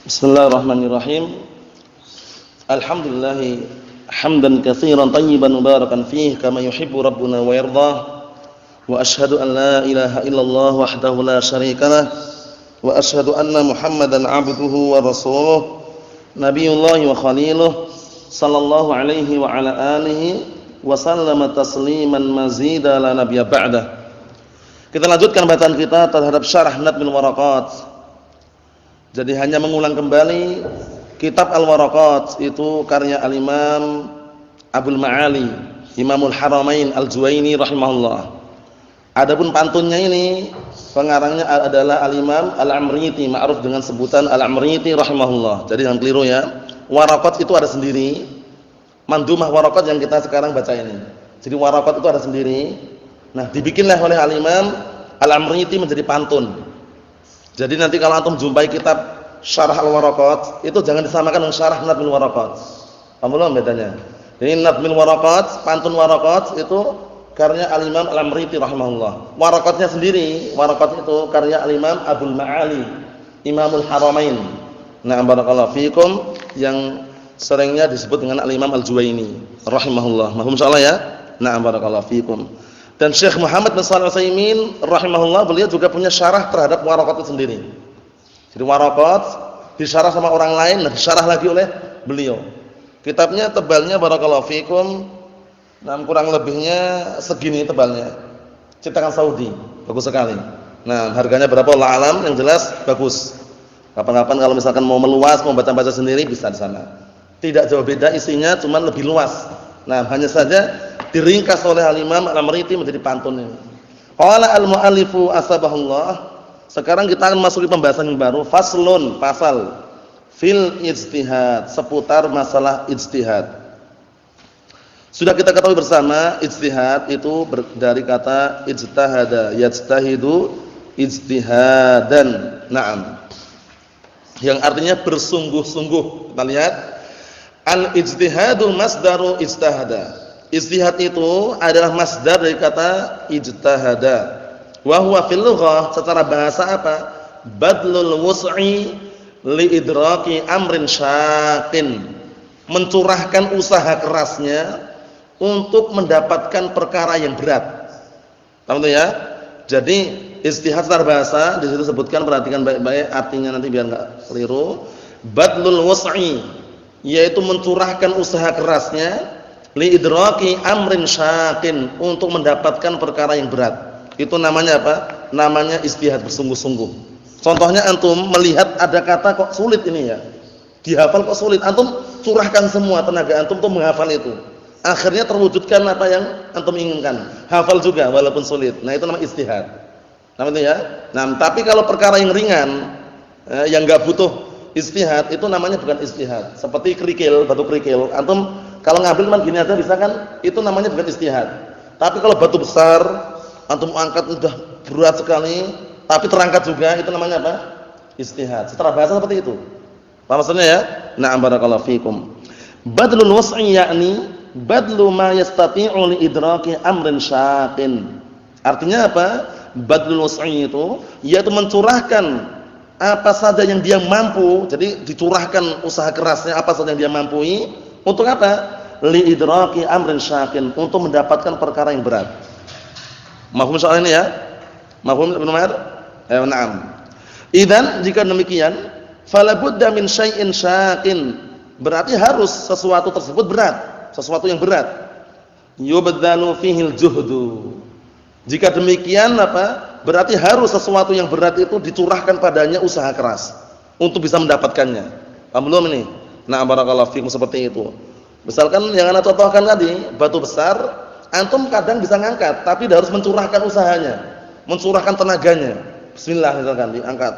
Bismillahirrahmanirrahim. Alhamdulillah hamdan katsiran tayyiban mubarakan fihi kama yuhibbu rabbuna wa yardah. Wa asyhadu an la ilaha illallah wahdahu la syarikalah wa asyhadu anna Muhammadan 'abduhu wa rasuluh nabiyullah wa khaliluh sallallahu alaihi wa ala alihi wa sallama tasliman mazida la nabiyya ba'dah. Kita lanjutkan bacaan kita terhadap syarah Nadmil Waraqat. Jadi hanya mengulang kembali kitab Al-Waraqat itu karya Al-Imam Abul Ma'ali, Imamul Haramain Al-Juwaini rahimahullah. Adapun pantunnya ini pengarangnya adalah Al-Imam Al-Amriti, ma'ruf dengan sebutan Al-Amriti rahimahullah. Jadi jangan keliru ya. Waraqat itu ada sendiri. Mandumah Waraqat yang kita sekarang baca ini. Jadi Waraqat itu ada sendiri. Nah, dibikinlah oleh Al-Imam Al-Amriti menjadi pantun. Jadi nanti kalau antum jumpai kitab Syarah Al-Waraqat, itu jangan disamakan dengan Syarah Nadmil Waraqat. Paham belum bedanya? Ini Nadmil Waraqat, pantun Waraqat itu karya Al-Imam Al-Amriti rahimahullah. Waraqatnya sendiri, Waraqat itu karya Al-Imam Abul Ma'ali, Imamul Haramain. Nah, barakallahu fikum yang seringnya disebut dengan Al-Imam Al-Juwaini rahimahullah. Mahum insyaallah ya. Nah, barakallahu fikum. Dan Syekh Muhammad bin Shalih Al-Utsaimin rahimahullah, beliau juga punya syarah terhadap Waraqat itu sendiri. Jadi Waraqat disyarah sama orang lain, nah disyarah lagi oleh beliau. Kitabnya tebalnya barakallahu fikum, dan kurang lebihnya segini tebalnya. Cetakan Saudi, bagus sekali. Nah, harganya berapa Allah alam, yang jelas bagus. Kapan-kapan kalau misalkan mau meluas, mau baca-baca sendiri bisa di sana. Tidak jauh beda isinya, cuman lebih luas. Nah, hanya saja diringkas oleh Al-Imam Al-Amriti menjadi pantun ini. Qala al-mu'allifu asbahullah. Sekarang kita akan masuk ke pembahasan yang baru, faslun, pasal fil ijtihad, seputar masalah ijtihad. Sudah kita ketahui bersama, ijtihad itu dari kata ijtahada, yajtahidu ijtihadan. Naam. Yang artinya bersungguh-sungguh. Kita lihat, al-ijtihadu masdaru ijtahada. Ijtihad itu adalah masdar dari kata ijtahada. Wa huwa fil lughah, secara bahasa apa? Badlul wus'i li idraki amrin syaqin. Mencurahkan usaha kerasnya untuk mendapatkan perkara yang berat. Paham itu ya? Jadi ijtihad secara bahasa di situ sebutkan, perhatikan baik-baik artinya nanti biar enggak keliru. Badlul wus'i, yaitu mencurahkan usaha kerasnya li idraki amrin syaqin, untuk mendapatkan perkara yang berat. Itu namanya apa? Namanya ijtihad bersungguh-sungguh. Contohnya antum melihat ada kata kok sulit ini ya. Dihafal kok sulit. Antum curahkan semua tenaga antum untuk menghafal itu. Akhirnya terwujudkan apa yang antum inginkan. Hafal juga walaupun sulit. Nah, itu namanya ijtihad. Namanya ya. Nah, tapi kalau perkara yang ringan, yang enggak butuh ijtihad, itu namanya bukan ijtihad. Seperti kerikil, batu kerikil. Antum kalau ngambil cuma gini aja bisa kan? Itu namanya bukan ijtihad. Tapi kalau batu besar, antum angkat udah berat sekali, tapi terangkat juga, itu namanya apa? Ijtihad. Secara bahasa seperti itu. Paham maksudnya ya? Na'am barakallahu fikum. Badlul was'i yakni badlu ma yastati'u li idraki amrin syaqin. Artinya apa? Badlul was'i itu yaitu mencurahkan apa saja yang dia mampu. Jadi dicurahkan usaha kerasnya apa saja yang dia mampu. Untuk apa? Li idraki amrin syaqin, untuk mendapatkan perkara yang berat. Mafhum soal ini ya? Mafhum Ibnu Umar? Na'am. Idzan jika demikian, fala budda min syai'in syaqin. Berarti harus sesuatu tersebut berat, sesuatu yang berat. Yubdhalu fihil juhdu. Jika demikian apa? Berarti harus sesuatu yang berat itu dicurahkan padanya usaha keras untuk bisa mendapatkannya. Paham belum ini? Nah, barakallahu fikum, seperti itu. Misalkan yang ana contohkan tadi, batu besar, antum kadang bisa ngangkat, tapi harus mencurahkan usahanya, mencurahkan tenaganya. Bismillah misalkan diangkat.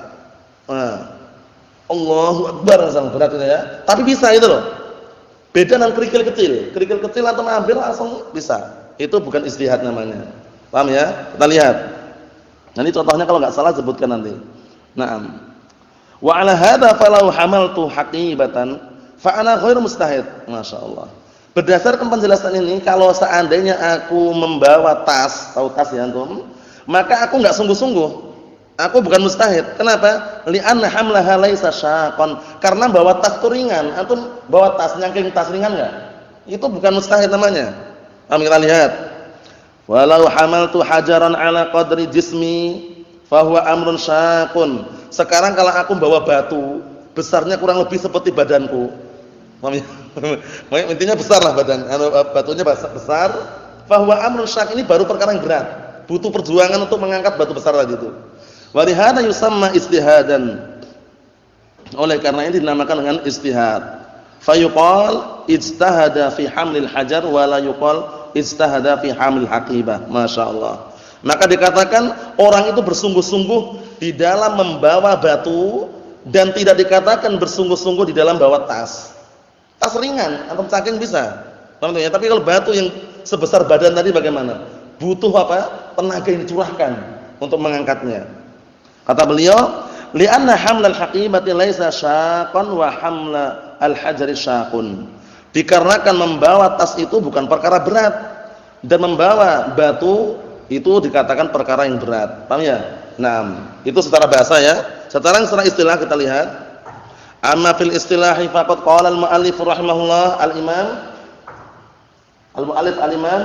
Nah, Allahu Akbar misalkan, berat itu ya. Tapi bisa itu loh. Beda dengan kerikil kecil. Kerikil kecil antum ambil langsung bisa. Itu bukan ijtihad namanya. Paham ya? Kita lihat. Nanti contohnya kalau enggak salah sebutkan nanti. Naam. Wa 'ala hadza falau hamaltu haqibatan fa ana ghairu mustahid. Masyaallah. Berdasarkan penjelasan ini, kalau seandainya aku membawa tas, tahu tas ya antum, maka aku enggak sungguh-sungguh. Aku bukan mustahid. Kenapa? Li'anna hamlaha laisa syaqqan. Karena bawa tas itu ringan. Antum bawa tas, nyangking tas ringan enggak? Itu bukan mustahid namanya. Kita lihat. Walau hamaltu hajaran ala qadri jismi fahuwa amrun syaqqun. Sekarang kalau aku bawa batu, besarnya kurang lebih seperti badanku. Paham ya? Intinya besar lah badan. Batunya besar. Fahuwa amrun syaqqun, ini baru perkara yang berat. Butuh perjuangan untuk mengangkat batu besar tadi itu. Wa lihada yusamma istihadan. Oleh karena ini dinamakan dengan istihad. Fayuqal ijtahada fi hamlil hajar wa la yuqal ijtahada fi hamlil haqibah. Masyaallah. Maka dikatakan orang itu bersungguh-sungguh di dalam membawa batu dan tidak dikatakan bersungguh-sungguh di dalam bawa tas. Tas ringan atau cangking bisa. Tentunya, tapi kalau batu yang sebesar badan tadi bagaimana? Butuh apa? Tenaga yang dicurahkan untuk mengangkatnya. Kata beliau, li'anna hamlal haqibati laisa syaqqan wa hamla al-hajari syaqqun. Dikarenakan membawa tas itu bukan perkara berat dan membawa batu itu dikatakan perkara yang berat. Paham ya? Nah, itu secara bahasa ya. Sekarang secara istilah kita lihat. Amma fil istilahi faqad qala al-mu'allif rahimahullah al-imam al-mu'allif al-imam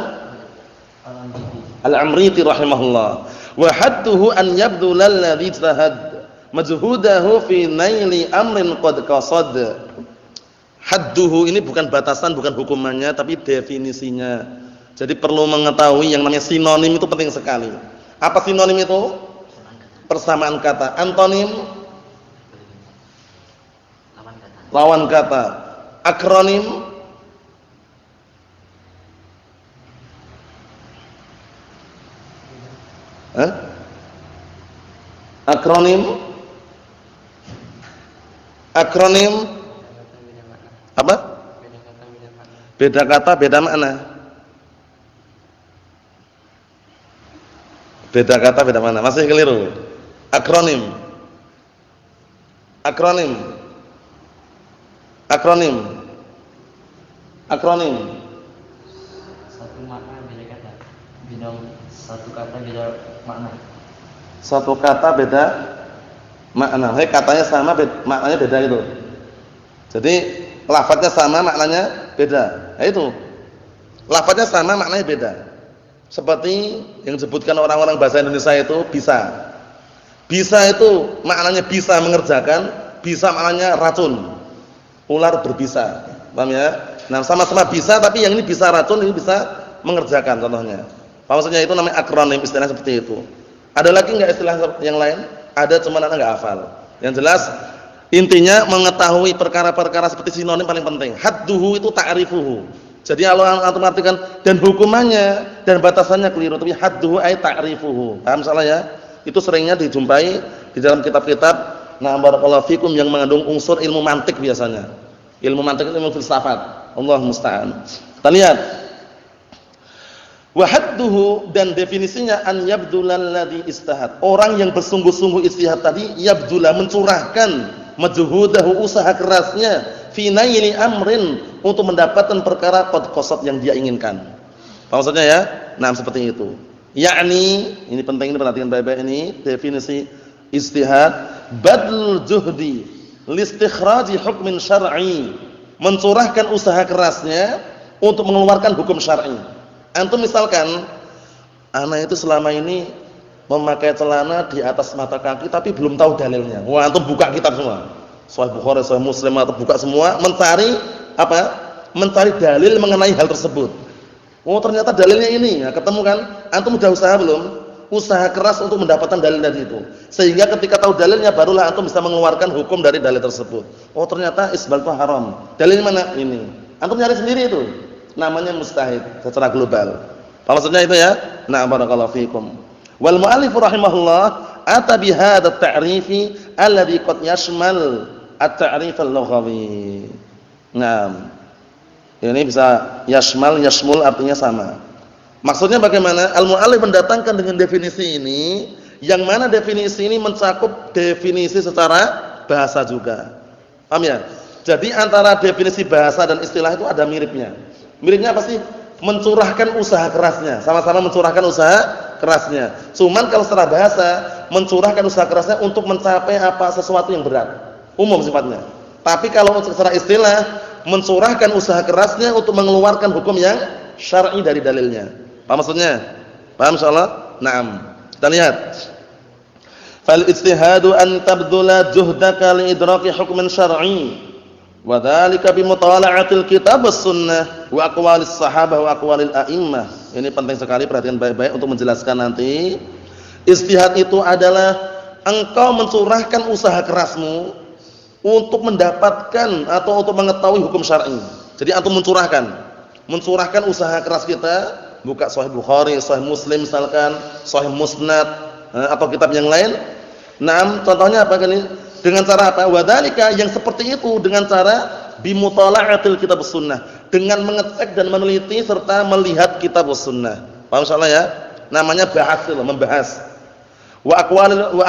al-Amriti rahimahullah. Wa hadduhu an yabdula alladhi ijtahad majhudahu fi naili amrin qad qasad. Hadduhu ini bukan batasan, bukan hukumannya, tapi definisinya. Jadi perlu mengetahui yang namanya sinonim itu penting sekali. Apa sinonim itu? Persamaan kata. Antonim? Lawan kata. Akronim? Akronim? Akronim? Apa? Beda kata, beda makna. Beda kata, beda makna. Masih keliru. Akronim. Akronim. Akronim. Akronim. Satu makna beda kata. Beda satu kata beda makna. Satu kata beda makna. Katanya sama, maknanya beda itu. Jadi lafadznya sama, maknanya beda. Nah itu. Lafadznya sama, maknanya beda. Seperti yang disebutkan orang-orang bahasa Indonesia itu bisa. Bisa itu maknanya bisa mengerjakan, bisa maknanya racun. Ular berbisa. Paham ya? Nah, sama-sama bisa tapi yang ini bisa racun, ini bisa mengerjakan contohnya. Maksudnya itu namanya akronim, istilah seperti itu. Ada lagi enggak istilah yang lain? Ada, cuman Anda enggak hafal. Yang jelas intinya mengetahui perkara-perkara seperti sinonim paling penting. Hadduhu itu ta'rifuhu. Jadi kalau antum artikan dan hukumannya dan batasannya keliru, tapi hadduhu ay ta'rifuhu. Paham salah ya? Itu seringnya dijumpai di dalam kitab-kitab barakallahu fikum yang mengandung unsur ilmu mantik biasanya. Ilmu mantik itu ilmu filsafat. Allah musta'an. Kita lihat. Wa hadduhu, dan definisinya an yabdulal ladzi istahad. Orang yang bersungguh-sungguh istihad tadi yabdula, mencurahkan majhudahu, usaha kerasnya fi naili amrin, untuk mendapatkan perkara qad qasad yang dia inginkan. Apa maksudnya ya? Nah, seperti itu. Yakni, ini penting, ini perhatikan baik-baik ini definisi istihad, badlul juhdi listikhraji hukmin syar'i, mencurahkan usaha kerasnya untuk mengeluarkan hukum syar'i. Antum misalkan anak itu selama ini memakai celana di atas mata kaki tapi belum tahu dalilnya. Wah, antum buka kitab semua. Sahih Bukhari, Sahih Muslim, atau buka semua mencari apa? Mencari dalil mengenai hal tersebut. Oh, ternyata dalilnya ini. Nah, ketemu kan? Antum sudah usaha belum? Usaha keras untuk mendapatkan dalil dari itu. Sehingga ketika tahu dalilnya barulah antum bisa mengeluarkan hukum dari dalil tersebut. Oh, ternyata isbal itu haram. Dalilnya mana? Ini. Antum nyari sendiri itu. Namanya mustahid secara global. Apa maksudnya itu ya? Nah, barakallahu fikum. Wal mu'allif rahimahullah ata bi hadzal ta'rifi alladhi qad yashmal at-ta'rif al-lughawi. Nah, ini bisa yashmal, yashmul artinya sama. Maksudnya bagaimana? Al-mu'allif mendatangkan dengan definisi ini, yang mana definisi ini mencakup definisi secara bahasa juga. Paham ya? Jadi antara definisi bahasa dan istilah itu ada miripnya. Miripnya apa sih? Mencurahkan usaha kerasnya. Sama-sama mencurahkan usaha kerasnya. Cuman kalau secara bahasa, mencurahkan usaha kerasnya untuk mencapai sesuatu yang berat. Umum sifatnya. Tapi kalau secara istilah, mencurahkan usaha kerasnya untuk mengeluarkan hukum yang syar'i dari dalilnya. Paham maksudnya? Paham insyaallah? Naam. Kita lihat. Fal ijtihadu an tabdula juhdaka li idraki hukmin syar'i. Wa dzalika bi mutala'atil kitab was sunnah wa aqwalis sahabah wa aqwalil a'immah. Ini penting sekali, perhatikan baik-baik untuk menjelaskan nanti. Ijtihad itu adalah engkau mencurahkan usaha kerasmu untuk mendapatkan atau untuk mengetahui hukum syar'i. Jadi antum mencurahkan usaha keras kita, buka Sahih Bukhari, Sahih Muslim misalkan, Sahih Musnad atau kitab yang lain. Naam, contohnya apa kan ini? Dengan cara apa? Wadzalika, yang seperti itu dengan cara bimutala'atil kitab sunnah, dengan mengecek dan meneliti serta melihat kitab sunnah. Paham insyaallah ya? Namanya bahas, membahas. Wa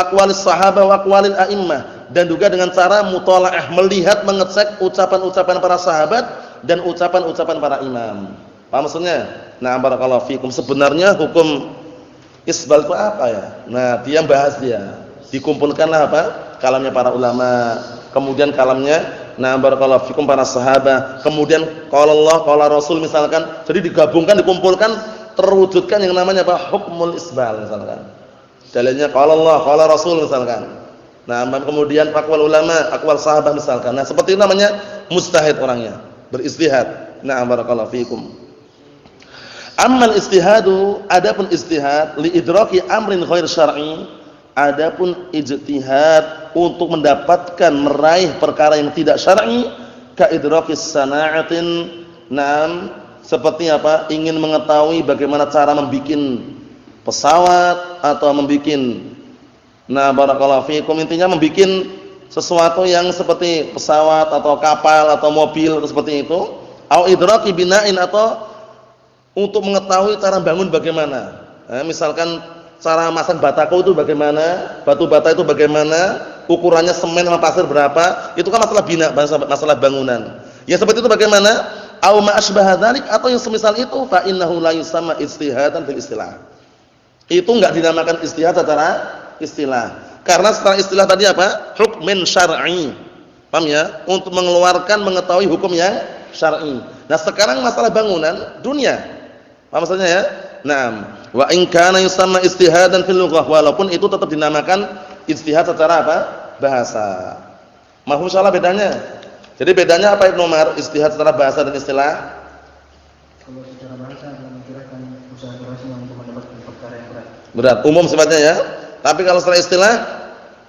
aqwalis sahabah wa aqwalil a'immah, dan juga dengan cara mutala'ah, melihat, mengecek ucapan-ucapan para sahabat dan ucapan-ucapan para imam. Paham maksudnya? Nah, barakallahu fikum. Sebenarnya hukum isbal itu apa ya? Nah, dia bahas dia. Dikumpulkanlah apa? Kalamnya para ulama, kemudian kalamnya barakallahu fikum para sahabat, kemudian qala Allah, qala Rasul misalkan. Jadi digabungkan, dikumpulkan, terwujudkan yang namanya apa? Hukmul isbal misalkan. Dalilnya qala Allah, qala Rasul misalkan. Nah, kemudian aqwal ulama, aqwal sahabat misalkan. Nah, seperti itu namanya mujtahid orangnya, beristihad. Nah, barakallahu fikum. Ammal istihadu, adapun istihad li idraki amrin ghair syar'i, adapun ijtihad untuk mendapatkan meraih perkara yang tidak syar'i, ka idrakis sana'atin, seperti apa? Ingin mengetahui bagaimana cara membuat pesawat atau membuat barakallahu fikum, intinya membuat sesuatu yang seperti pesawat atau kapal atau mobil atau seperti itu, au idraki bina'in, atau untuk mengetahui cara bangun bagaimana. Misalkan cara masang batako itu bagaimana, batu bata itu bagaimana, ukurannya semen sama pasir berapa, itu kan masalah bina, masalah bangunan. Ya seperti itu bagaimana? Au ma asbaha dzalik, atau yang semisal itu, fa innahu la yusamma ijtihadan fil istilah. Itu enggak dinamakan ijtihad secara istilah. Karena secara istilah tadi apa? Hukmin syar'i. Paham ya? Untuk mengeluarkan, mengetahui hukum yang syar'i. Nah, sekarang masalah bangunan dunia. Paham maksudnya ya? Naam. Wa in kana yusamma ijtihadan fil lughah, walaupun itu tetap dinamakan ijtihad secara apa? Bahasa. Mahfum insyaallah bedanya. Jadi bedanya apa Ibnu Umar? Ijtihad secara bahasa dan istilah? Kalau secara bahasa memikirkan usaha keras untuk mendapatkan perkara yang berat. Berat, umum sifatnya ya. Tapi kalau secara istilah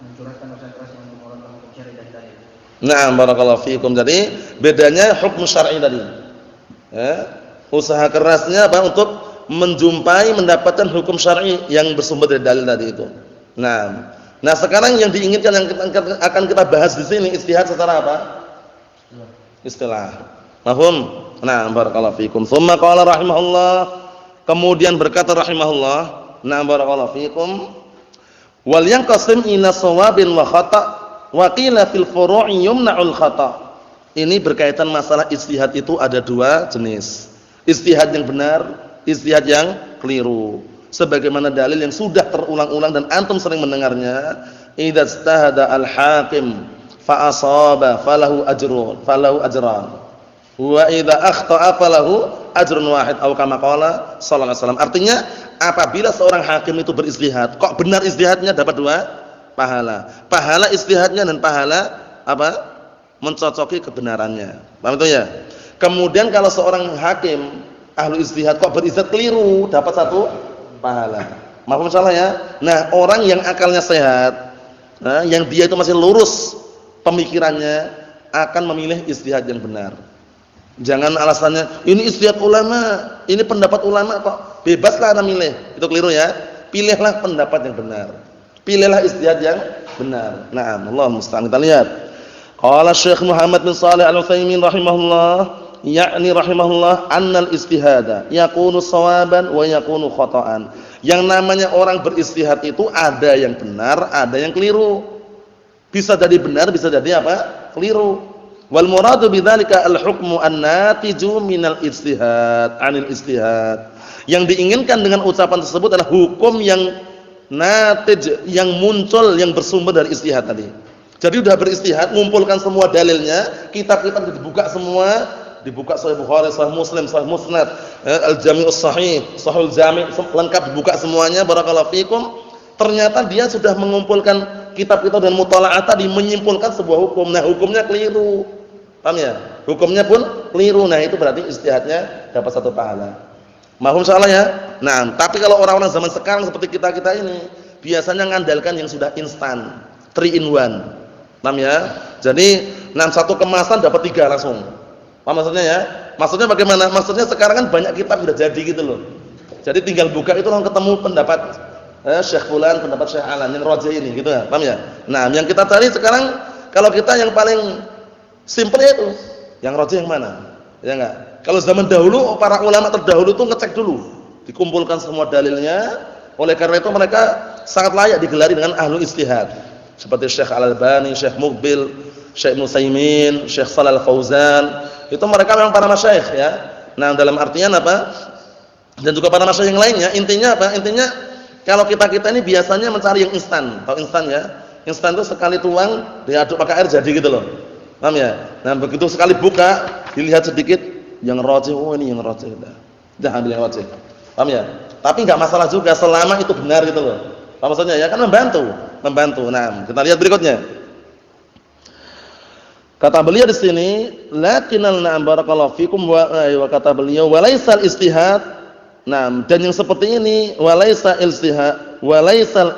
mencurahkan usaha keras untuk melakukan hukum syar'i dan dalil. Naam, barakallahu fikum. Jadi bedanya hukum syar'i tadi. Ya. Usaha kerasnya apa? Untuk menjumpai, mendapatkan hukum syar'i yang bersumber dari dalil tadi itu. Nah sekarang yang diinginkan yang akan kita bahas di sini ijtihad secara apa? Istilah. Mahfum? Nah, barakallahu fikum. Tsumma qala rahimahullah, kemudian berkata rahimahullah, nah barakallahu fikum, wal yanqasim ila shawabin wa khata' wa qila fil furu'i yumna'ul khata'. Ini berkaitan masalah ijtihad itu ada dua jenis. Ijtihad yang benar, ijtihad yang keliru. Sebagaimana dalil yang sudah terulang-ulang dan antum sering mendengarnya, idza ijtahada al-hakim fa asaba falahu ajran. Wa idza akhta'a falahu ajrun wahid, atau kama qala sallallahu alaihi wasallam. Artinya, apabila seorang hakim itu berijtihad, kok benar ijtihadnya, dapat dua pahala. Pahala ijtihadnya dan pahala apa? Mencocoki kebenarannya. Paham itu ya? Kemudian kalau seorang hakim ahlu ijtihad kok berijtihad keliru, dapat satu pahala. Mahfum insyaallah ya. Nah, orang yang akalnya sehat, yang dia itu masih lurus pemikirannya, akan memilih ijtihad yang benar. Jangan alasannya ini ijtihad ulama, ini pendapat ulama kok. Bebaslah Anda milih. Itu keliru ya. Pilihlah pendapat yang benar. Pilihlah ijtihad yang benar. Naam, Allah musta'an. Kita lihat. Qala Syekh Muhammad bin Shalih Al-Utsaimin rahimahullah, yakni rahimahullah, annal ijtihada yakunu shawaban wa yakunu khata'an. Yang namanya orang beristihad itu ada yang benar, ada yang keliru. Bisa jadi benar, bisa jadi apa? Keliru. Wal muradu bidzalika al-hukmu an-natiju minal ijtihad, 'anil ijtihad. Yang diinginkan dengan ucapan tersebut adalah hukum yang natij yang muncul yang bersumber dari istihad tadi. Jadi sudah beristihad, mengumpulkan semua dalilnya, kitab-kitab dibuka semua, dibuka Sahih Bukhari, Sahih Muslim, Sahih Musnad, Al-Jami'us Sahih, Sahihul Jami', lengkap dibuka semuanya, barakallahu fikum. Ternyata dia sudah mengumpulkan kitab-kitab dan muthala'ah tadi, menyimpulkan sebuah hukum. Nah, hukumnya keliru. Paham ya? Hukumnya pun keliru. Nah, itu berarti istihadnya dapat 1 pahala. Mahum salah ya? Nah, tapi kalau orang-orang zaman sekarang seperti kita-kita ini, biasanya mengandalkan yang sudah instan, 3 in 1. Paham ya? Jadi, satu kemasan dapat 3 langsung. Paham maksudnya ya? Maksudnya bagaimana? Maksudnya sekarang kan banyak kitab sudah jadi gitu loh. Jadi tinggal buka itu langsung ketemu pendapat Syekh Fulan, pendapat Syekh Alan, yang rajih ini gitu ya. Paham ya? Nah, yang kita cari sekarang kalau kita yang paling simple itu, yang rajih yang mana? Ya enggak? Kalau zaman dahulu para ulama terdahulu itu ngecek dulu, dikumpulkan semua dalilnya. Oleh karena itu mereka sangat layak digelari dengan ahlu istihad. Seperti Syekh Al-Albani, Syekh Muqbil, Syekh Ibnu Utsaimin, Syekh Shalal Fauzan. Itu mereka memang para masyayikh ya. Nah, dalam artian apa? Dan juga para masyayikh yang lainnya, intinya apa? Intinya kalau kita-kita ini biasanya mencari yang instan. Tahu instan ya? Instan itu sekali tuang diaduk pakai air jadi gitu loh. Paham ya? Nah, begitu sekali buka, dilihat sedikit yang rajih, oh ini yang rajih. Dah ambil yang rajih. Paham ya? Tapi enggak masalah juga selama itu benar gitu loh. Apa maksudnya ya? Kan membantu. Nah, kita lihat berikutnya. Kata beliau di sini, lakinnal na'am barakallahu fikum wa kata beliau walaisal istihad. Nah, dan yang seperti ini walaisal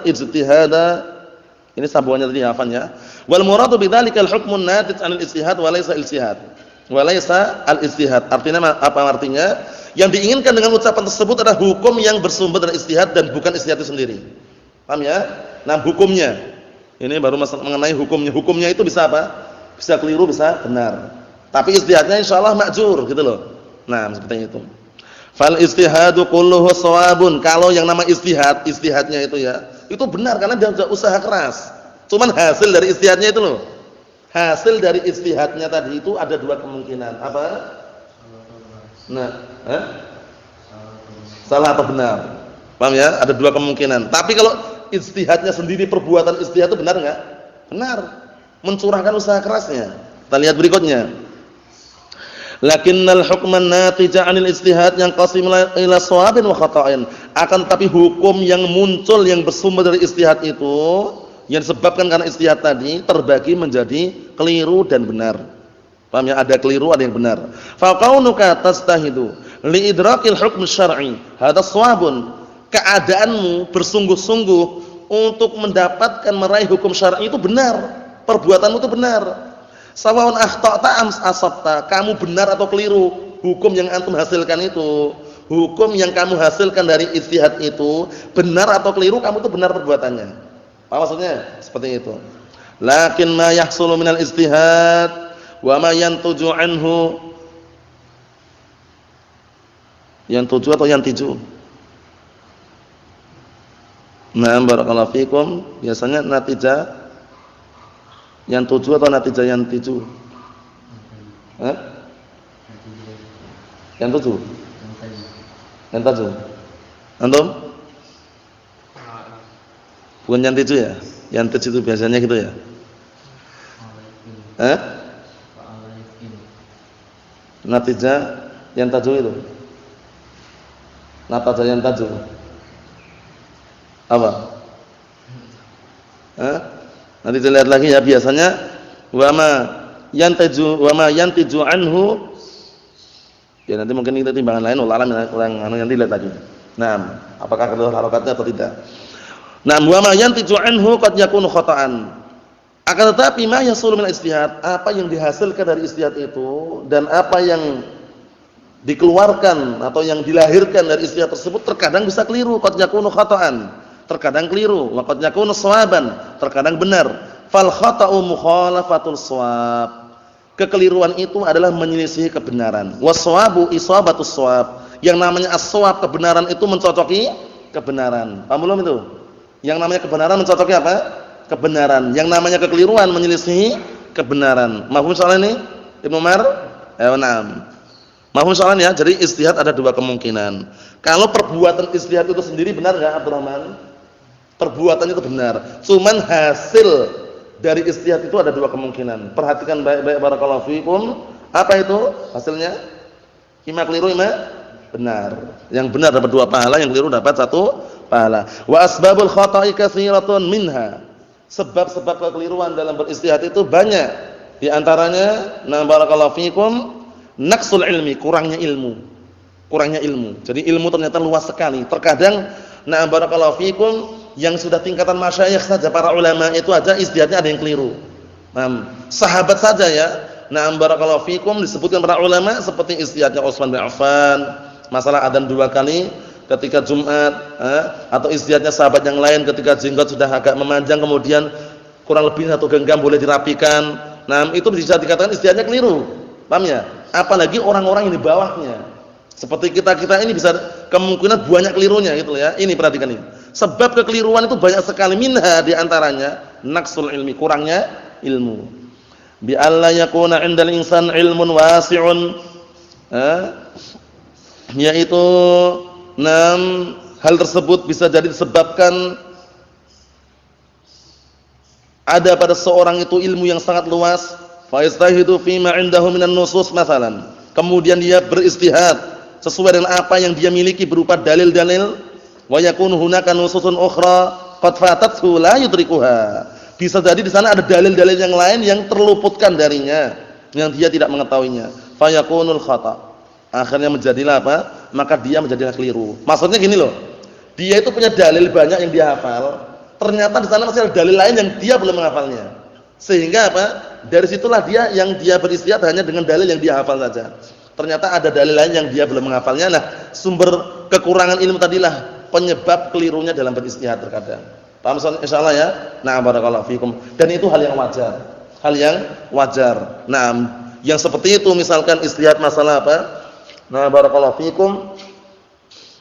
ijtihada. Ini sambungannya tadi hafan ya. Wal muradu bidzalikal hukmun natij 'anil istihad walaisa ijtihad. Walaisa al-ijtihad. Artinya apa artinya? Yang diinginkan dengan ucapan tersebut adalah hukum yang bersumber dari istihad dan bukan istihad itu sendiri. Paham ya? Nah, hukumnya. Ini baru masalah mengenai hukumnya. Hukumnya itu bisa apa? Bisa keliru, bisa benar. Tapi istihadnya insyaallah ma'jur gitu loh. Nah, seperti itu. Fal istihadu kulluhu shawabun. Kalau yang nama istihadnya itu ya, itu benar karena dia sudah usaha keras. Cuman hasil dari istihadnya itu loh. Hasil dari istihadnya tadi itu ada 2 kemungkinan. Apa? Nah, salah atau benar. Paham ya? Ada 2 kemungkinan. Tapi kalau ijtihadnya sendiri, perbuatan ijtihad itu benar enggak? Benar. Mencurahkan usaha kerasnya. Kita lihat berikutnya. Lakinnal hukman natija 'anil ijtihad yang qasim ila shawabin wa khata'in. Akan tetapi hukum yang muncul yang bersumber dari ijtihad itu, yang disebabkan karena ijtihad tadi terbagi menjadi keliru dan benar. Paham ya? Ada keliru, ada yang benar. Fa kaunuka tastahidu li idrakil hukm syar'i, hadha shawabun. Keadaanmu bersungguh-sungguh untuk mendapatkan meraih hukum syar'i itu benar. Perbuatanmu itu benar. Sawaun akhta'ta am asabta, kamu benar atau keliru. Hukum yang antum hasilkan itu, hukum yang kamu hasilkan dari ijtihad itu, benar atau keliru, kamu itu benar perbuatannya. Apa maksudnya? Seperti itu. Lakin ma yahsulu minal ijtihad wa ma yantuju anhu. Yantuju atau yantiju? Nah, barakallahu fikum. Biasanya natijah yang tuju atau natijah yang tiju? Yang tuju? Yang tuju? Antum? Bukan yang tiju ya? Yang tuju itu biasanya gitu ya? Natijah yang taju itu? Natijah yang taju? Apa? Nanti dilihat lagi ya, biasanya wama yantiju anhu. Ya nanti mungkin kita timbangan lain orang nanti lihat lagi. Nah, apakah keluar harokatnya atau tidak? Nah, wama yantiju anhu qad yakunu khata'an. Akan tetapi ma yasulu min ijtihad, apa yang dihasilkan dari ijtihad itu dan apa yang dikeluarkan atau yang dilahirkan dari ijtihad tersebut terkadang bisa keliru, qad yakunu khata'an. Terkadang keliru, wa qad yakunu shawaban, terkadang benar. Fal khata'u mukhalafatul shawab. Kekeliruan itu adalah menyelisihi kebenaran. Was-shawabu isabatus shawab. Yang namanya as-shawab, kebenaran itu mencocoki kebenaran. Paham belum itu? Yang namanya kebenaran mencocoki apa? Kebenaran. Yang namanya kekeliruan menyelisihi kebenaran. Mafhum soal ini? Ibnu Umar? Na'am. Mafhum soal ya. Jadi ijtihad ada 2 kemungkinan. Kalau perbuatan ijtihad itu sendiri benar enggak, Abdurrahman? perbuatannya itu benar. Cuman hasil dari ijtihad itu ada dua kemungkinan. Perhatikan baik-baik barakallahu fikum. Apa itu hasilnya? Ima keliru, ima benar. Yang benar dapat 2 pahala, yang keliru dapat 1 pahala. Wa asbabul khata'i katsiratun minha. Sebab-sebab kekeliruan dalam beristihad itu banyak. Di antaranya, na barakallahu fikum, naqsul ilmi, kurangnya ilmu. Kurangnya ilmu. Jadi ilmu ternyata luas sekali. Terkadang, na barakallahu fikum, yang sudah tingkatan masyayikh saja, para ulama itu aja istihadnya ada yang keliru. Nah, sahabat saja ya. Na'am barakallahu fikum disebutkan para ulama seperti istihadnya Utsman bin Affan, masalah adzan 2 kali ketika Jumat, atau istihadnya sahabat yang lain ketika jenggot sudah agak memanjang kemudian kurang lebih 1 genggam boleh dirapikan. Nah, itu bisa dikatakan istihadnya keliru. Paham ya? Apalagi orang-orang yang di bawahnya. Seperti kita-kita ini bisa kemungkinan banyak kelirunya gitu ya. Ini perhatikan ini. Sebab kekeliruan itu banyak sekali, minha di antaranya naqsul ilmi, kurangnya ilmu. Bi alla yakuna 'indal insan ilmun wasi'un, yaitu hal tersebut bisa jadi disebabkan ada pada seorang itu ilmu yang sangat luas, fa yastahidu fima 'indahu minan nusus masalan, kemudian dia beristihad sesuai dengan apa yang dia miliki berupa dalil-dalil, wa yakunu hunaka nususun ukhra qad fatathu la yudrikuha. Bisa jadi di sana ada dalil-dalil yang lain yang terluputkan darinya, yang dia tidak mengetahuinya. Fa yakunul khata. Akhirnya menjadilah apa? Maka dia menjadilah keliru. Maksudnya gini loh. Dia itu punya dalil banyak yang dia hafal, ternyata di sana masih ada dalil lain yang dia belum menghafalnya. Sehingga apa? Dari situlah dia beristihad hanya dengan dalil yang dia hafal saja. Ternyata ada dalil lain yang dia belum menghafalnya. Nah, sumber kekurangan ilmu tadilah penyebab kelirunya dalam beristihad terkadang. Paham insyaallah ya? Na'am barakallahu fikum. Dan itu hal yang wajar. Hal yang wajar. Naam, yang seperti itu misalkan istihad masalah apa? Na'am barakallahu fikum.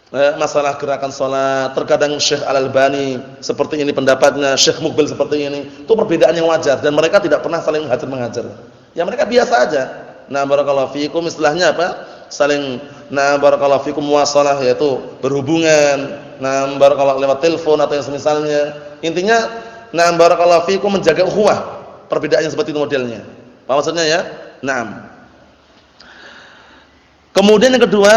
Masalah gerakan salat, terkadang Syekh Al-Albani seperti ini pendapatnya, Syekh Muqbil seperti ini. Itu perbedaan yang wajar dan mereka tidak pernah saling menghajar-menghajar. Ya mereka biasa aja. Na'am barakallahu fikum, istilahnya apa? Saling na'am barakallahu fikum muwasalah, yaitu berhubungan. Na'am barakallahu lewat telepon atau yang semisalnya. Intinya na'am barakallahu fikum menjaga ukhuwah. Perbedaannya seperti itu modelnya. Apa maksudnya ya? Na'am. Kemudian yang kedua,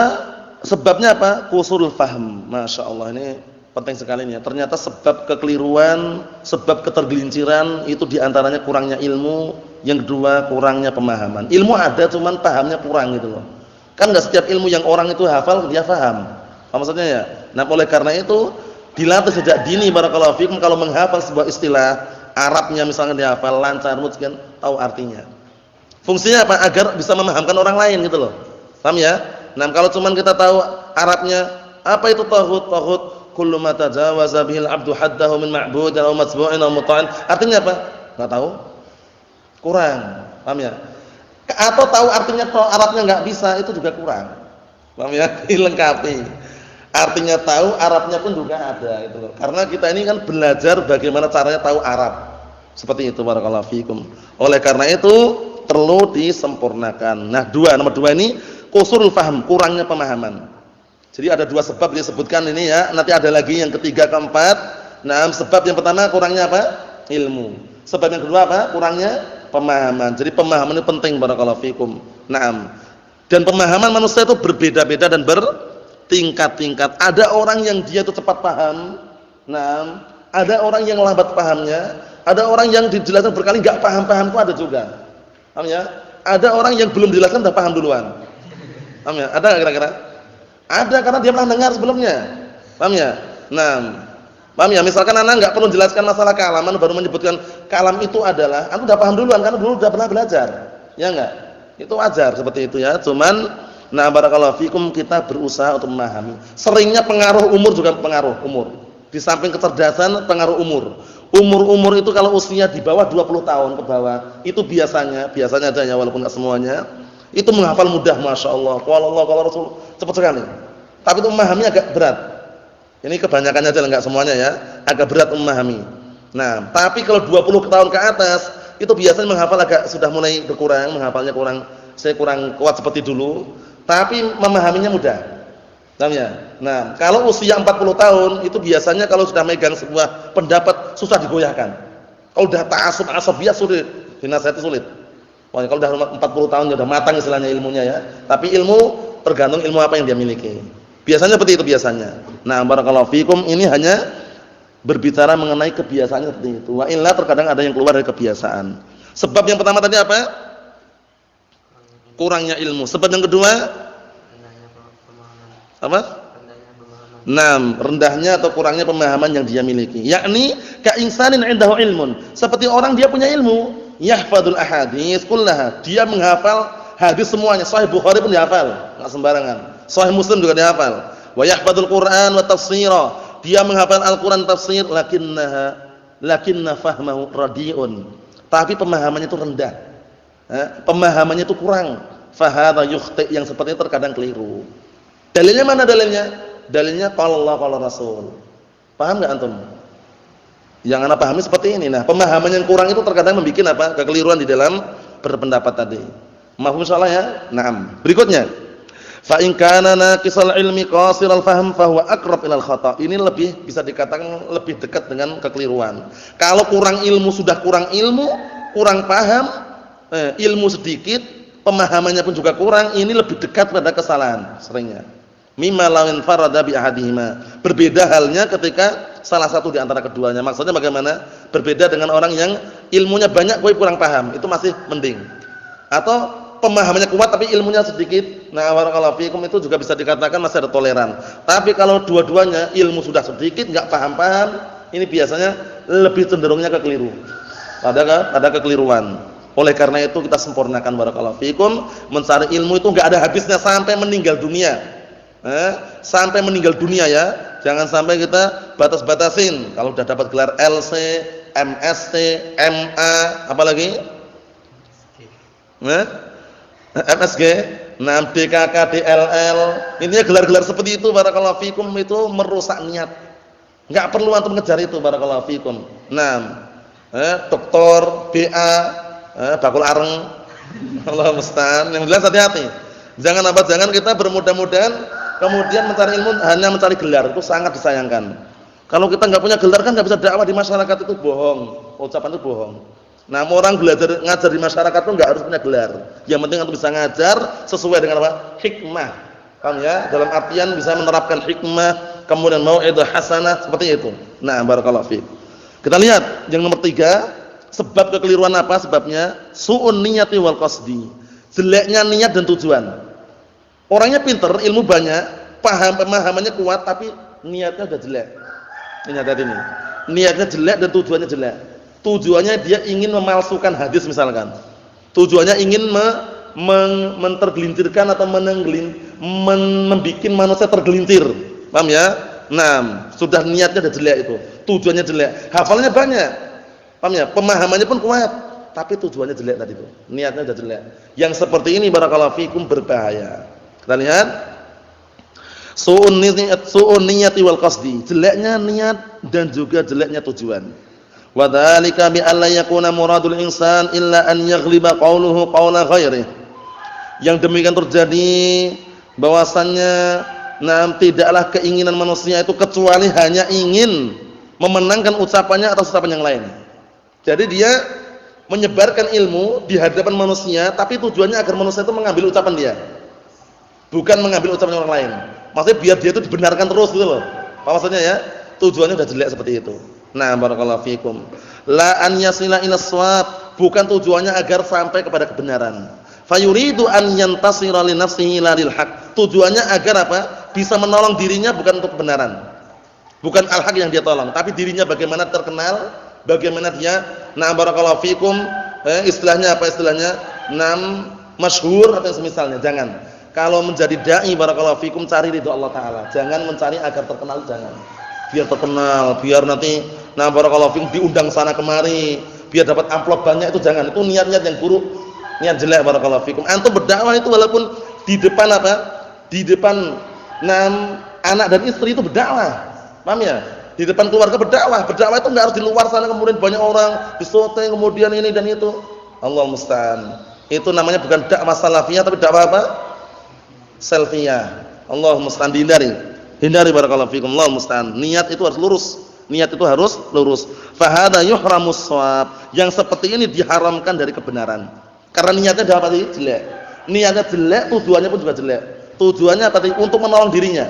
sebabnya apa? Qusurul fahm. Masyaallah, ini penting sekali ini ya. Ternyata sebab kekeliruan, sebab ketergelinciran itu diantaranya kurangnya ilmu, yang kedua kurangnya pemahaman. Ilmu ada cuman pahamnya kurang gitu loh. Kan enggak setiap ilmu yang orang itu hafal dia paham. Apa maksudnya ya? Nah, oleh karena itu dilatih sejak dini barakallahu fikum kalau menghafal sebuah istilah Arabnya misalnya dihafal lancar mungkin tahu artinya. Fungsinya apa? Agar bisa memahamkan orang lain gitu loh. Paham ya? Nah, kalau cuman kita tahu Arabnya, apa itu taghut? Taghut kullu ma tajawaza bihil 'abdu haddahu min ma'budin aw matbu'in aw muta'in. Artinya apa? Enggak tahu. Kurang. Paham ya? Atau tahu artinya kalau Arabnya enggak bisa, itu juga kurang. Paham ya? Dilengkapi. Artinya tahu, Arabnya pun juga ada gitu loh. Karena kita ini kan belajar bagaimana caranya tahu Arab. Seperti itu barakallahu fikum. Oleh karena itu perlu disempurnakan. Nah, nomor dua ini qusurul fahm, kurangnya pemahaman. Jadi ada 2 sebab disebutkan ini ya. Nanti ada lagi yang ketiga, keempat. Nah, sebab yang pertama kurangnya apa? Ilmu. Sebab yang kedua apa? Kurangnya pemahaman. Jadi pemahaman itu penting barakallahu fikum. Naam. Dan pemahaman manusia itu berbeda-beda dan bertingkat-tingkat. Ada orang yang dia itu cepat paham. Naam. Ada orang yang lambat pahamnya. Ada orang yang dijelaskan berkali enggak paham-paham itu ada juga. Paham ya? Ada orang yang belum dijelaskan sudah paham duluan. Paham ya? Ada enggak kira-kira? Ada, karena dia pernah dengar sebelumnya. Paham ya? Nah, paham ya? Misalkan anak enggak perlu jelaskan masalah kalam, baru menyebutkan kalam itu adalah, anda sudah paham duluan karena dulu sudah pernah belajar. Ya enggak? Itu wajar seperti itu ya. Cuman nah barakallahu fikum kita berusaha untuk memahami. Seringnya pengaruh umur juga pengaruh umur. Di samping kecerdasan pengaruh umur. Umur itu kalau usia di bawah 20 tahun ke bawah, itu biasanya aja ya walaupun enggak semuanya. Itu menghafal mudah, masya Allah. Qala Allah, qala Rasul, cepat sekali. Tapi itu memahaminya agak berat. Ini kebanyakannya aja, enggak semuanya ya. Agak berat memahami. Nah, tapi kalau 20 tahun ke atas, itu biasanya menghafal agak sudah mulai berkurang, menghafalnya kurang kuat seperti dulu. Tapi memahaminya mudah. Paham ya? Nah, kalau usia 40 tahun itu biasanya kalau sudah megang sebuah pendapat susah digoyahkan. Kalau udah ta'assub-asabiyah sulit, dinasihati sulit. Wah, kalau udah 40 tahun ya udah matang istilahnya ilmunya ya. Tapi ilmu tergantung ilmu apa yang dia miliki. Biasanya seperti itu biasanya. Nah, barakallahu fikum, ini hanya berbicara mengenai kebiasaannya seperti itu. Wa illa terkadang ada yang keluar dari kebiasaan. Sebab yang pertama tadi apa? Kurangnya ilmu. Sebab yang kedua apa? Rendahnya atau kurangnya pemahaman yang dia miliki. Yakni ka insanin 'indahu ilmun. Seperti orang dia punya ilmu, yahfadzul ahadits kullaha. Dia menghafal hadis semuanya. Sahih Bukhari pun dihafal, enggak sembarangan. Sahih Muslim juga dihafal. Wa yahfadzul Qur'an wa tafsira. Dia menghafal Al-Qur'an tafsir, lakinna fahmahu radiun. Tapi pemahamannya itu rendah. Pemahamannya itu kurang. Fa hadza yukhti, yang seperti itu terkadang keliru. Dalilnya mana dalilnya? Dalilnya qala Allah qala Rasul. Paham enggak antum? Yang ana pahami seperti ini. Nah, pemahaman yang kurang itu terkadang membuat apa? Kekeliruan di dalam berpendapat tadi. Mafhum insyaallah ya? Naam. Berikutnya, fa in kana naqisal ilmi qasiral fahm fa huwa aqrab ilal khata'. Ini lebih bisa dikatakan lebih dekat dengan kekeliruan. Kalau kurang ilmu, sudah kurang ilmu, kurang paham, ilmu sedikit, pemahamannya pun juga kurang, ini lebih dekat pada kesalahan seringnya. Mimma lawin farada bi ahadihima. Berbeda halnya ketika salah satu di antara keduanya. Maksudnya bagaimana? Berbeda dengan orang yang ilmunya banyak tapi kurang paham, itu masih mending. Atau pemahamannya kuat tapi ilmunya sedikit. Nah, barakallahu fikum, itu juga bisa dikatakan masih ada toleran. Tapi kalau dua-duanya ilmu sudah sedikit, enggak paham-paham, ini biasanya lebih cenderungnya ke keliru. Ada kekeliruan. Oleh karena itu kita sempurnakan barakallahu fikum, mencari ilmu itu enggak ada habisnya sampai meninggal dunia. Sampai meninggal dunia ya. Jangan sampai kita batas-batasin. Kalau sudah dapat gelar LC, MSc, MA, apalagi? MSG, DKK, DLL. Intinya gelar-gelar seperti itu barakallahu fikum itu merusak niat. Enggak perlu antum ngejar itu barakallahu fikum. Doktor, BA, bakul areng. Allah musta'an. Yang jelas hati-hati. Jangan kita bermudah-mudahan kemudian mencari ilmu hanya mencari gelar, itu sangat disayangkan. Kalau kita enggak punya gelar kan enggak bisa dakwah di masyarakat, itu bohong. Ucapan itu bohong. Nah, orang ngajar di masyarakat itu enggak harus punya gelar. Yang penting antum bisa ngajar sesuai dengan apa? Hikmah. Paham ya? Dalam artian bisa menerapkan hikmah, kemudian mau'izah hasanah, seperti itu. Nah, barakallahu fiik. Kita lihat yang nomor 3, sebab kekeliruan apa sebabnya? Su'un niyati wal qasdi. Jeleknya niat dan tujuan. Orangnya pinter, ilmu banyak, pemahamannya kuat, tapi niatnya udah jelek. Ini hati ini. Niatnya jelek dan tujuannya jelek. Tujuannya dia ingin memalsukan hadis misalkan. Tujuannya ingin mentergelincirkan atau membuat manusia tergelincir. Paham ya? Nah, sudah niatnya udah jelek itu. Tujuannya jelek. Hafalannya banyak. Paham ya? Pemahamannya pun kuat, tapi tujuannya jelek tadi itu. Niatnya udah jelek. Yang seperti ini barakallahu fikum berbahaya. Kita lihat su'un niyati wal qasdi, jeleknya niat dan juga jeleknya tujuan. Wa dzalika bi alla yakuna muradul insan illa an yaghliba qawluhu qawla ghairihi. Yang demikian terjadi bahwasannya tidaklah keinginan manusia itu kecuali hanya ingin memenangkan ucapannya atau ucapan yang lain. Jadi dia menyebarkan ilmu di hadapan manusia, tapi tujuannya agar manusia itu mengambil ucapan dia. Bukan mengambil ucapan orang lain. Maksudnya biar dia itu dibenarkan terus gitu loh. Apa maksudnya ya? Tujuannya sudah jelek seperti itu. Nah, barakallahu fikum. La an yasila ila shawab, bukan tujuannya agar sampai kepada kebenaran. Fayuridu an yantasira li nafsihi la lil haq. Tujuannya agar apa? Bisa menolong dirinya bukan untuk kebenaran. Bukan al-haq yang dia tolong, tapi dirinya bagaimana terkenal, bagaimana dia barakallahu fikum, istilahnya apa istilahnya? Masyhur atau semisalnya. Jangan. Kalau menjadi dai barakallahu fikum cari ridho Allah taala. Jangan mencari agar terkenal, jangan. Biar terkenal, biar nanti barakallahu fikum diundang sana kemari, biar dapat amplop banyak, itu jangan. Itu niat-niat yang buruk, niat jelek barakallahu fikum. Antum berdakwah itu walaupun di depan apa? Di depan anak dan istri itu berdakwah. Paham ya? Di depan keluarga berdakwah. Berdakwah itu enggak harus di luar sana kemudian banyak orang disoting kemudian ini dan itu. Allah musta'an. Itu namanya bukan dakwah salafiyah tapi dakwah apa? Selfiyah. Allah musta'an, dihindari. Hindari barakallahu fikum. Allah musta'an. Niat itu harus lurus. Niat itu harus lurus. Fa hadza yuhramus shawab. Yang seperti ini diharamkan dari kebenaran. Karena niatnya adalah apa tadi? Jelek. Niatnya jelek, tujuannya pun juga jelek. Tujuannya apa tadi? Untuk menolong dirinya.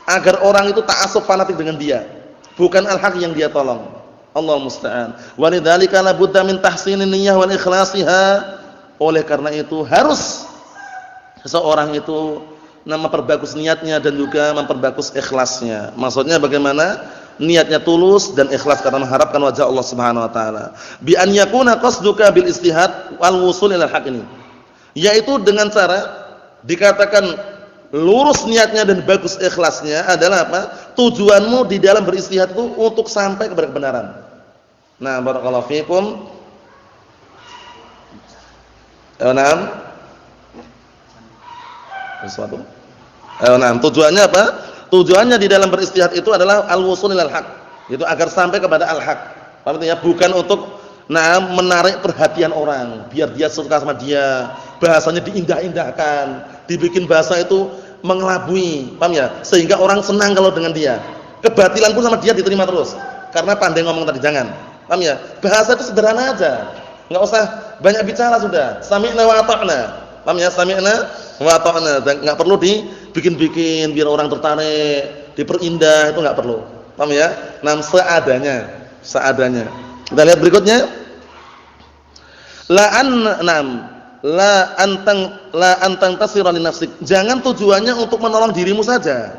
Agar orang itu ta'assub fanatik dengan dia. Bukan al-haq yang dia tolong. Allah musta'an. Wa lidzalika la budda min tahsinin niyyah wal ikhlasiha. Oleh karena itu harus seseorang itu memperbagus niatnya dan juga memperbagus ikhlasnya. Maksudnya bagaimana? Niatnya tulus dan ikhlas karena mengharapkan wajah Allah Subhanahu wa taala. Bi an yakuna qasduka bil istihad wal wusul ila al-haq ini. Yaitu dengan cara dikatakan lurus niatnya dan bagus ikhlasnya adalah apa? Tujuanmu di dalam beristihad itu untuk sampai kepada kebenaran. Nah, barakallahu fikum. Sesuatu. Tujuannya apa? Tujuannya di dalam beristihad itu adalah al-wusul ilal haq. Itu agar sampai kepada al-haq. Paham ya? Bukan untuk menarik perhatian orang, biar dia suka sama dia. Bahasanya diindah-indahkan, dibikin bahasa itu mengelabui. Paham ya? Sehingga orang senang kalau dengan dia. Kebatilan pun sama dia diterima terus. Karena pandai ngomong tadi, jangan. Paham ya? Bahasa itu sederhana aja. Enggak usah banyak bicara sudah. Sami'na wa ata'na. Paham ya? Sami'na wa ata'na. Enggak perlu dibikin-bikin biar orang tertarik, diperindah, itu enggak perlu. Paham ya? Seadanya. Seadanya. Kita lihat berikutnya. La antang tasira li nafsik. Jangan tujuannya untuk menolong dirimu saja.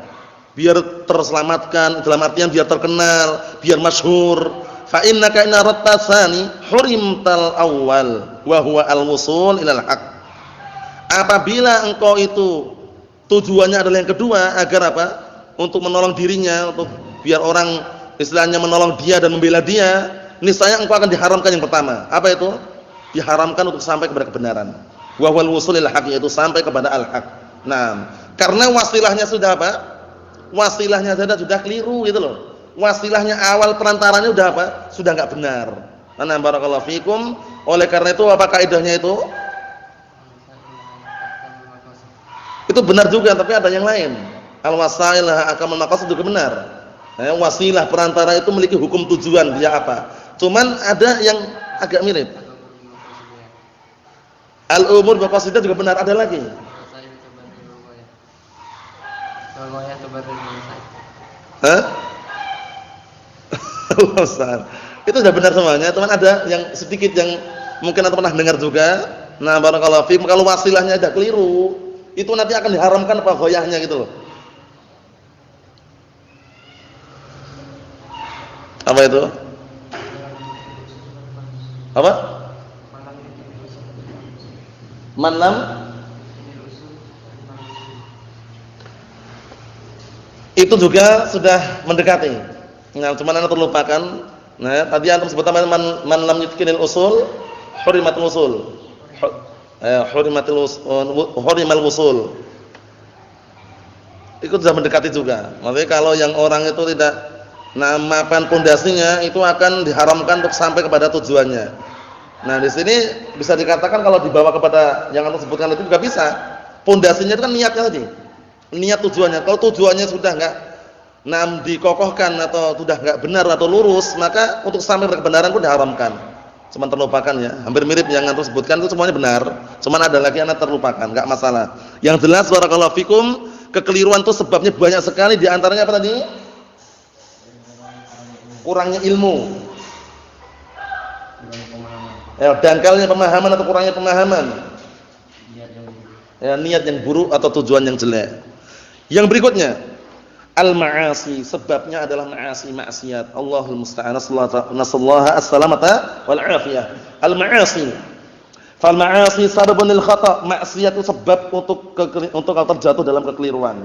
Biar terselamatkan, dalam artian biar terkenal, biar masyhur. Fa innaka in aratta tsani hurimtal awwal wa huwa al-wusul ilal haq. Apabila engkau itu tujuannya adalah yang kedua agar apa? Untuk menolong dirinya, untuk biar orang istilahnya menolong dia dan membela dia, niscaya engkau akan diharamkan yang pertama. Apa itu? Diharamkan untuk sampai kepada kebenaran. Wa huwal wusul ilal haq, yaitu sampai kepada al-haq. Nah, karena wasilahnya sudah apa? Wasilahnya sudah keliru gitu loh. Wasilahnya awal perantaranya sudah apa? Sudah enggak benar. Nah, barakallahu fikum. Oleh karena itu apa kaidahnya itu? Itu benar juga, tapi ada yang lain. Al-wasail akamul maqasid juga benar. Wasilah perantara itu memiliki hukum tujuan dia apa? Cuman ada yang agak mirip. Al-umur maqasidah juga benar, ada lagi. Hah? Itu sudah benar semuanya, teman ada yang sedikit yang mungkin anda pernah dengar juga. Nah, barakallahu fiikum, kalau wasilahnya ada keliru, itu nanti akan diharamkan apa goyahnya gitu loh. Apa itu? Apa? Manlam? Itu juga sudah mendekati. Nah, cuma anda terlupakan. Nah, tadi antum sebutkan man lam yutqinil usul, hurimatul usul. Hurimal usul. Itu sudah mendekati juga. Maksudnya kalau yang orang itu tidak mapan pondasinya, itu akan diharamkan untuk sampai kepada tujuannya. Nah, di sini bisa dikatakan kalau dibawa kepada yang antum sebutkan itu juga bisa. Pondasinya itu kan niatnya tadi. Niat tujuannya. Kalau tujuannya sudah enggak dikokohkan atau sudah enggak benar atau lurus, maka untuk sampai ke kebenaran pun diharamkan. Cuma terlupakan ya. Hampir mirip yang antum sebutkan itu semuanya benar. Cuma ada lagi yang terlupakan, enggak masalah. Yang jelas barakallahu fikum, kekeliruan itu sebabnya banyak sekali, di antaranya apa tadi? Kurangnya ilmu. Dangkalnya pemahaman atau kurangnya pemahaman. Niat yang buruk atau tujuan yang jelek. Yang berikutnya, al-ma'asi, sebabnya adalah ma'asi, maksiat. Allahul musta'an, nasallahu as-salamata wal afiyah. Al-ma'asi. Fal ma'asi sababun lil khata', maksiat itu sebab untuk terjatuh dalam kekeliruan.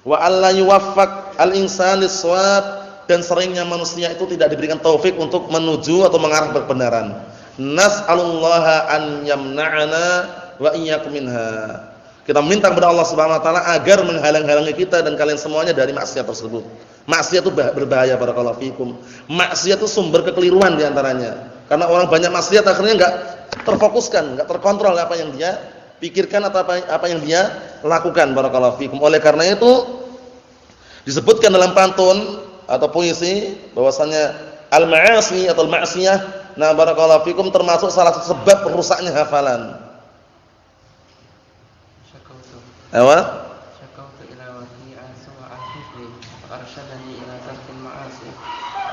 Wa alla yuwaffaq al-insan lis-shawab, dan seringnya manusia itu tidak diberikan taufik untuk menuju atau mengarah kebenaran. Nas'alullaha an yamna'ana wa iyyakum minha. Kita minta kepada Allah Subhanahu wa taala agar menghalang-halangi kita dan kalian semuanya dari maksiat tersebut. Maksiat itu berbahaya barakallahu fikum. Maksiat itu sumber kekeliruan di antaranya. Karena orang banyak maksiat akhirnya enggak terfokuskan, enggak terkontrol apa yang dia pikirkan apa yang dia lakukan. Barakallahu fikum. Oleh karena itu disebutkan dalam pantun atau puisi bahwasanya al-ma'asi atau al-ma'siyah, nah barakallahu fikum, termasuk salah satu sebab rusaknya hafalan. Apa? Syakautu ila wati'an su'a al-hifli arsyadani ila tarkil ma'asi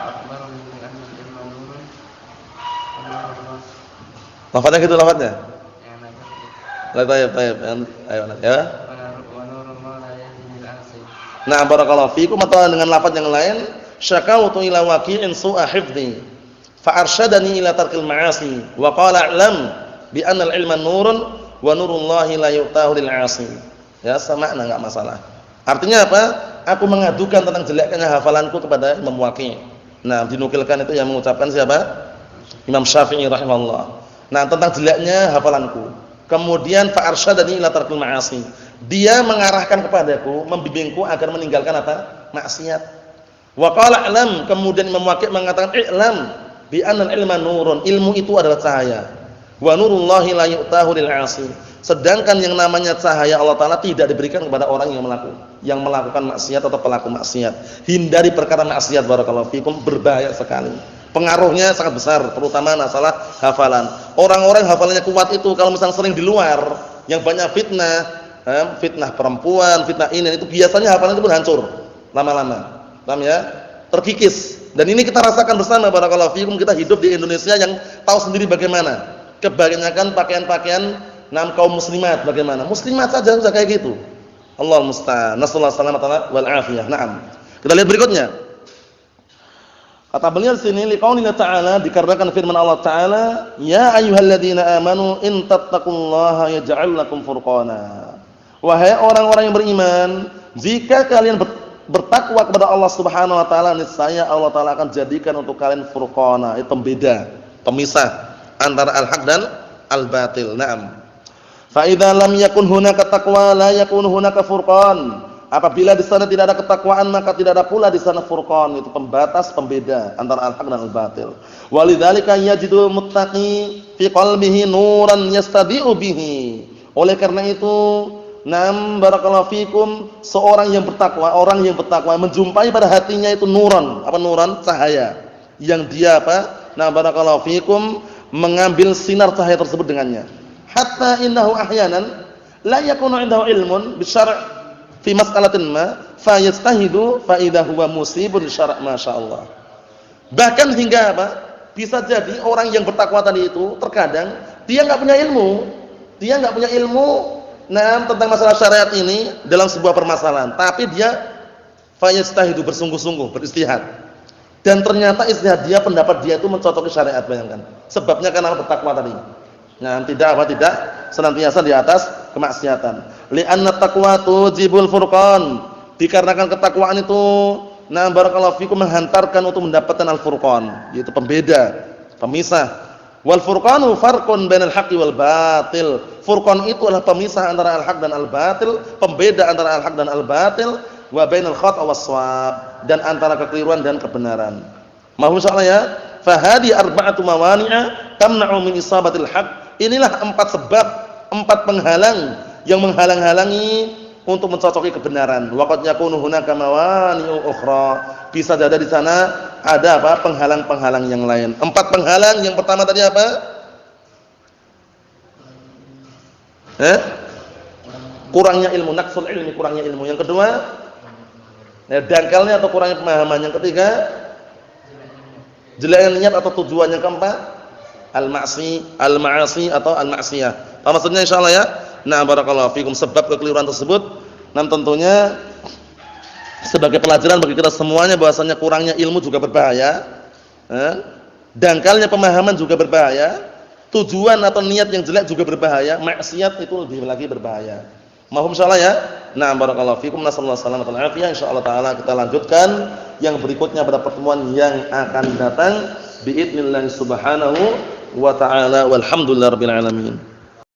akbarun min anna ilma nurun Allah. Lafadznya gitu lafadznya? Ya nafas. Tayyib. Ayo ya. Wa nurun ma la yahdil asi. Nah, barakallahu fikum, atau dengan lafaz yang lain, syakautu ila waqi'in su'a hifdhi fa arsyadani ila tarkil ma'asi wa qala a'lam bi anna al-ilma nurun wa nurullahi la yu'tahu lil 'asi. Ya, sama makna, enggak masalah. Artinya apa? Aku mengadukan tentang jeleknya hafalanku kepada Imam Waqi'. Nah, dinukilkan itu yang mengucapkan siapa? Imam Syafi'i rahimahullah. Nah, tentang jeleknya hafalanku. Kemudian fa arsyadani ila tarkil ma'asi. Dia mengarahkan kepadaku, membimbingku agar meninggalkan apa? Maksiat. Wa qala a'lam, kemudian Imam Waqi' mengatakan i'lam bi anna al-ilma nurun, ilmu itu adalah cahaya. Wa nurullahi la yu'tahu lil 'asi. Sedangkan yang namanya cahaya Allah Taala tidak diberikan kepada orang yang melakukan maksiat atau pelaku maksiat. Hindari perkara maksiat, barakallahu fikum, berbahaya sekali. Pengaruhnya sangat besar, terutama masalah hafalan. Orang-orang hafalannya kuat itu kalau misalnya sering di luar, yang banyak fitnah, fitnah perempuan, fitnah ini, itu biasanya hafalan itu pun hancur lama-lama. Paham ya? Terkikis. Dan ini kita rasakan bersama, barakallahu fikum, kita hidup di Indonesia yang tahu sendiri bagaimana kebanyakan pakaian-pakaian kaum muslimat, bagaimana? Muslimat saja sudah kayak gitu. Allahul musta'an. Nasallahu salamatan wal afiyah. Naam. Kita lihat berikutnya. Kata beliau di sini, liqaulina ta'ala, dikarenakan firman Allah Ta'ala, ya ayyuhalladzina amanu in tattaqullaha yaj'al lakum furqana. Wahai orang-orang yang beriman, jika kalian bertakwa kepada Allah Subhanahu wa taala, niscaya Allah Ta'ala akan jadikan untuk kalian furqana, itu pembeda, pemisah antara al-haq dan al-batil. Naam. Fa idza lam yakun hunaka taqwa la yakun hunaka furqan. Apabila di sana tidak ada ketakwaan, maka tidak ada pula di sana furqan, itu pembatas, pembeda antara al-haq dan al-batil. Walidzalika yajidul muttaqi fi qalbihi nuran yastadi'u bihi. Oleh karena itu, nam barakallahu fikum, seorang yang bertakwa, orang yang bertakwa menjumpai pada hatinya itu nuran. Apa nuran? Cahaya. Yang dia apa? Nah barakallahu fikum, mengambil sinar cahaya tersebut dengannya. Hatta innahu ahyanan la yakunu indahu ilmun bisyara' fi mas'alatin ma fa yastahidu fa idza huwa musibun syara' masyaallah. Bahkan hingga apa? Bisa jadi orang yang bertakwa tadi itu terkadang dia enggak punya ilmu. Dia enggak punya ilmu tentang masalah syariat ini dalam sebuah permasalahan, tapi dia fa yastahidu, bersungguh-sungguh, beristihad. Dan ternyata istihad dia, pendapat dia itu mencocoki syariat, bayangkan. Sebabnya karena bertakwa tadi. Nah, tidak senantiasa di atas kemaksiatan. Li'anna taqwa tujibul furqan. Dikarenakan ketakwaan itu, nah barakallahu fikum, menghantarkan untuk mendapatkan al-furqan, yaitu pembeda, pemisah. Wal furqanu farqun bainal haqqi wal batil. Furqan itu adalah pemisah antara al-haq dan al-batil, pembeda antara al-haq dan al-batil, wa bainal khata' was shawab, dan antara kekeliruan dan kebenaran. Mahum insyaallah ya. Fa hadi arba'atu mawani'a tamna'u min isabatil haqq. Inilah 4 sebab, 4 penghalang yang menghalang-halangi untuk mencocoki kebenaran. Waqad yakunu hunaka mawani'u ukhra. Bisa jadi di sana ada apa? Penghalang-penghalang yang lain. 4 penghalang. Yang pertama tadi apa? Kurangnya ilmu, naqsul ilmi, kurangnya ilmu. Yang kedua, dangkalnya atau kurangnya pemahaman. Yang ketiga, jeleknya niat atau tujuan. Yang keempat, al-ma'asi atau al-ma'siyah. Apa maksudnya insyaallah ya? Nah, barakallahu fikum, sebab kekeliruan tersebut. Nah, tentunya sebagai pelajaran bagi kita semuanya bahwasanya kurangnya ilmu juga berbahaya. Dangkalnya pemahaman juga berbahaya. Tujuan atau niat yang jelek juga berbahaya. Maksiat itu lebih lagi berbahaya. Mahum insyaallah ya. Nah, barakallahu fikum, nasallahu salamatan wal afiyah. Insyaallah taala kita lanjutkan yang berikutnya pada pertemuan yang akan datang. Bi'idznillah subhanahu wa ta'ala walhamdulillahirabbil alamin.